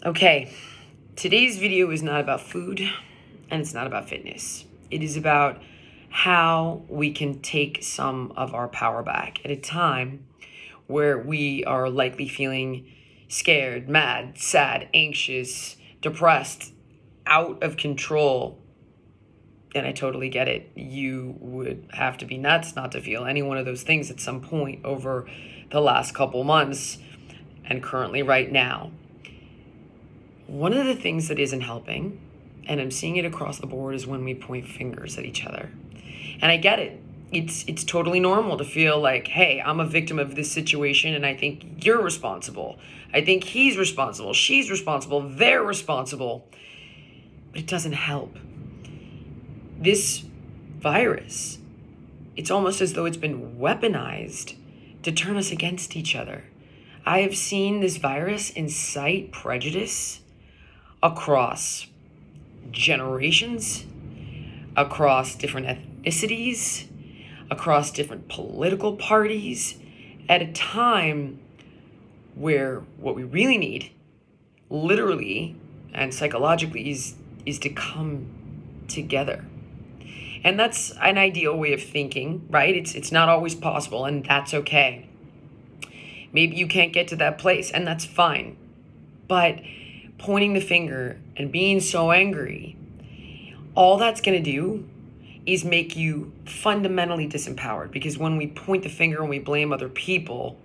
Okay, today's video is not about food and it's not about fitness. It is about how we can take some of our power back at a time where we are likely feeling scared, mad, sad, anxious, depressed, out of control. And I totally get it. You would have to be nuts not to feel any one of those things at some point over the last couple months and currently right now. One of the things that isn't helping, and I'm seeing it across the board, is when we point fingers at each other. And I get it. It's totally normal to feel like, hey, I'm a victim of this situation and I think you're responsible. I think he's responsible. She's responsible. They're responsible. But it doesn't help. This virus, it's almost as though it's been weaponized to turn us against each other. I have seen this virus incite prejudice across generations, across different ethnicities, across different political parties, at a time where what we really need, literally and psychologically, is to come together. And that's an ideal way of thinking, right? It's not always possible, and that's okay. Maybe you can't get to that place, and that's fine. But pointing the finger and being so angry, all that's going to do is make you fundamentally disempowered, because when we point the finger and we blame other people,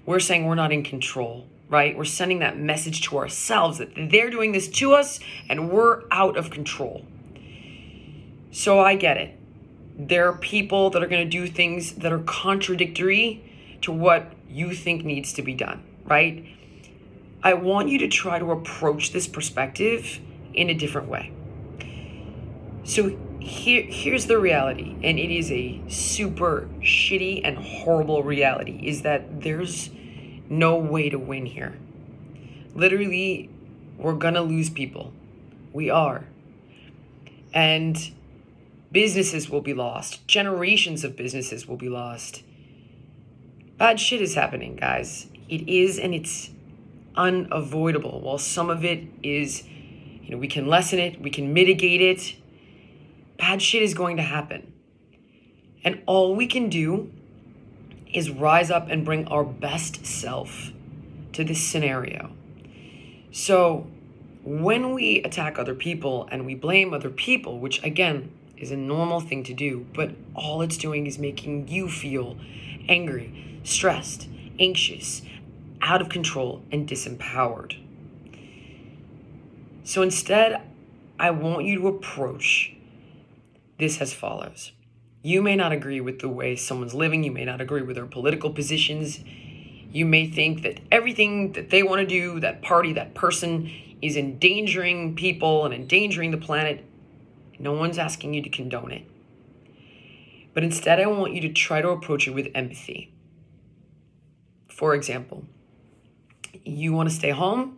we're saying we're not in control, right? We're sending that message to ourselves that they're doing this to us and we're out of control. So I get it. There are people that are going to do things that are contradictory to what you think needs to be done, right? I want you to try to approach this perspective in a different way. So here's the reality, and it is a super shitty and horrible reality, is that there's no way to win here. Literally, we're gonna lose people. We are. And businesses will be lost. Generations of businesses will be lost. Bad shit is happening, guys. It is, and it's unavoidable. While some of it is, we can lessen it, we can mitigate it, bad shit is going to happen. And all we can do is rise up and bring our best self to this scenario. So when we attack other people and we blame other people, which again is a normal thing to do, but all it's doing is making you feel angry, stressed, anxious, out of control, and disempowered. So instead, I want you to approach this as follows. You may not agree with the way someone's living. You may not agree with their political positions. You may think that everything that they want to do, that party, that person, is endangering people and endangering the planet. No one's asking you to condone it. But instead, I want you to try to approach it with empathy. For example, you want to stay home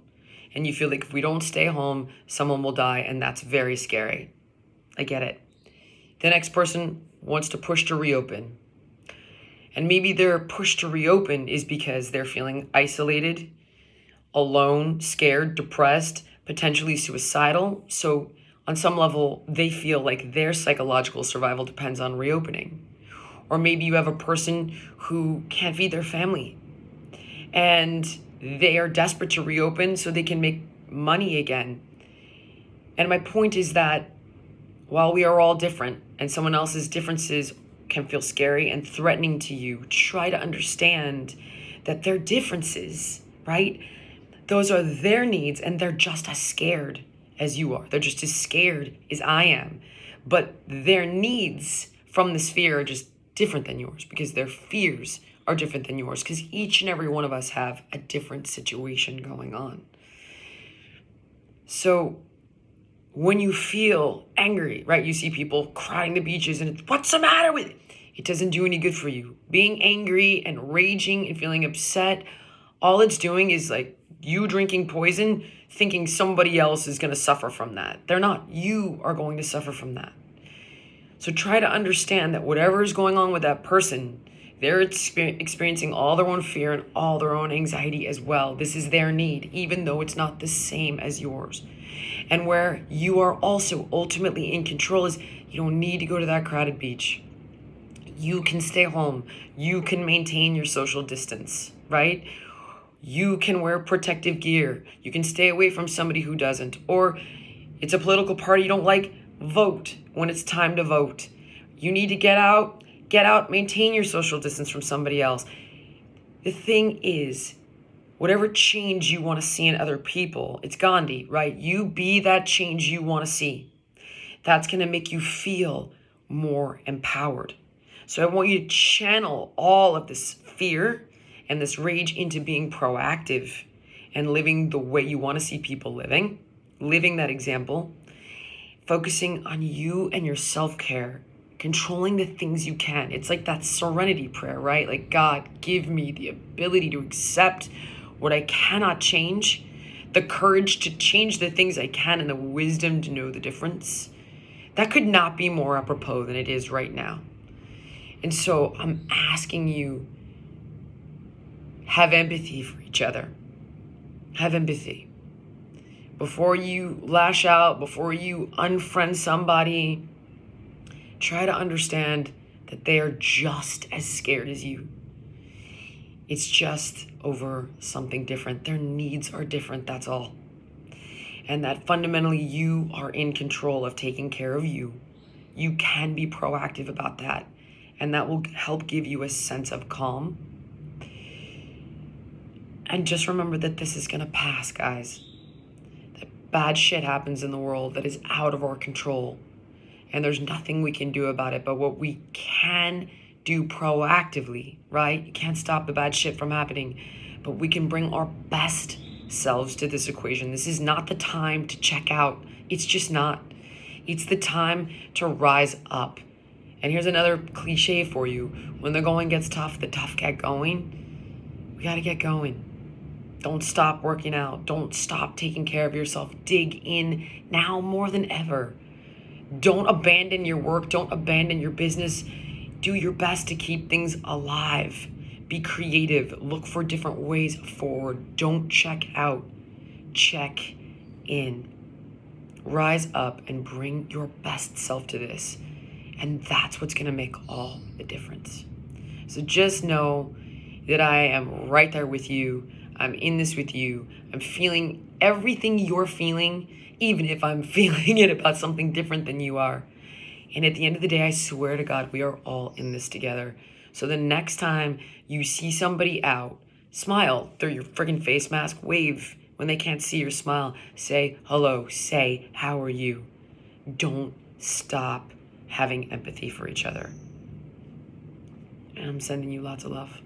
and you feel like if we don't stay home, someone will die, and that's very scary. I get it. The next person wants to push to reopen. And maybe their push to reopen is because they're feeling isolated, alone, scared, depressed, potentially suicidal. So on some level, they feel like their psychological survival depends on reopening. Or maybe you have a person who can't feed their family and they are desperate to reopen so they can make money again. And my point is that while we are all different and someone else's differences can feel scary and threatening to you, try to understand that their differences, right? Those are their needs, and they're just as scared as you are. They're just as scared as I am. But their needs from this fear are just different than yours, because their fears are different than yours, because each and every one of us have a different situation going on. So when you feel angry, right, you see people crying the beaches and it's, what's the matter with it? It doesn't do any good for you. Being angry and raging and feeling upset, all it's doing is like you drinking poison, thinking somebody else is going to suffer from that. They're not. You are going to suffer from that. So try to understand that whatever is going on with that person, They're experiencing all their own fear and all their own anxiety as well. This is their need, even though it's not the same as yours. And where you are also ultimately in control is you don't need to go to that crowded beach. You can stay home. You can maintain your social distance, right? You can wear protective gear. You can stay away from somebody who doesn't. Or it's a political party you don't like, vote when it's time to vote. You need to get out, maintain your social distance from somebody else. The thing is, whatever change you want to see in other people, it's Gandhi, right? You be that change you want to see. That's going to make you feel more empowered. So I want you to channel all of this fear and this rage into being proactive and living the way you want to see people living that example, focusing on you and your self-care, controlling the things you can. It's like that serenity prayer, right? Like, God, give me the ability to accept what I cannot change, the courage to change the things I can, and the wisdom to know the difference. That could not be more apropos than it is right now. And so I'm asking you, have empathy for each other. Have empathy. Before you lash out, before you unfriend somebody, try to understand that they are just as scared as you. It's just over something different. Their needs are different, that's all. And that fundamentally you are in control of taking care of you. You can be proactive about that. And that will help give you a sense of calm. And just remember that this is going to pass, guys. That bad shit happens in the world that is out of our control. And there's nothing we can do about it. But what we can do proactively, right? You can't stop the bad shit from happening. But we can bring our best selves to this equation. This is not the time to check out. It's just not. It's the time to rise up. And here's another cliche for you. When the going gets tough, the tough get going. We got to get going. Don't stop working out. Don't stop taking care of yourself. Dig in now more than ever. Don't abandon your work. Don't abandon your business. Do your best to keep things alive. Be creative. Look for different ways forward. Don't check out. Check in. Rise up and bring your best self to this. And that's what's going to make all the difference. So just know that I am right there with you. I'm in this with you. I'm feeling everything you're feeling, even if I'm feeling it about something different than you are. And at the end of the day, I swear to God, we are all in this together. So the next time you see somebody out, smile through your friggin' face mask, wave when they can't see your smile, say hello, say how are you. Don't stop having empathy for each other. And I'm sending you lots of love.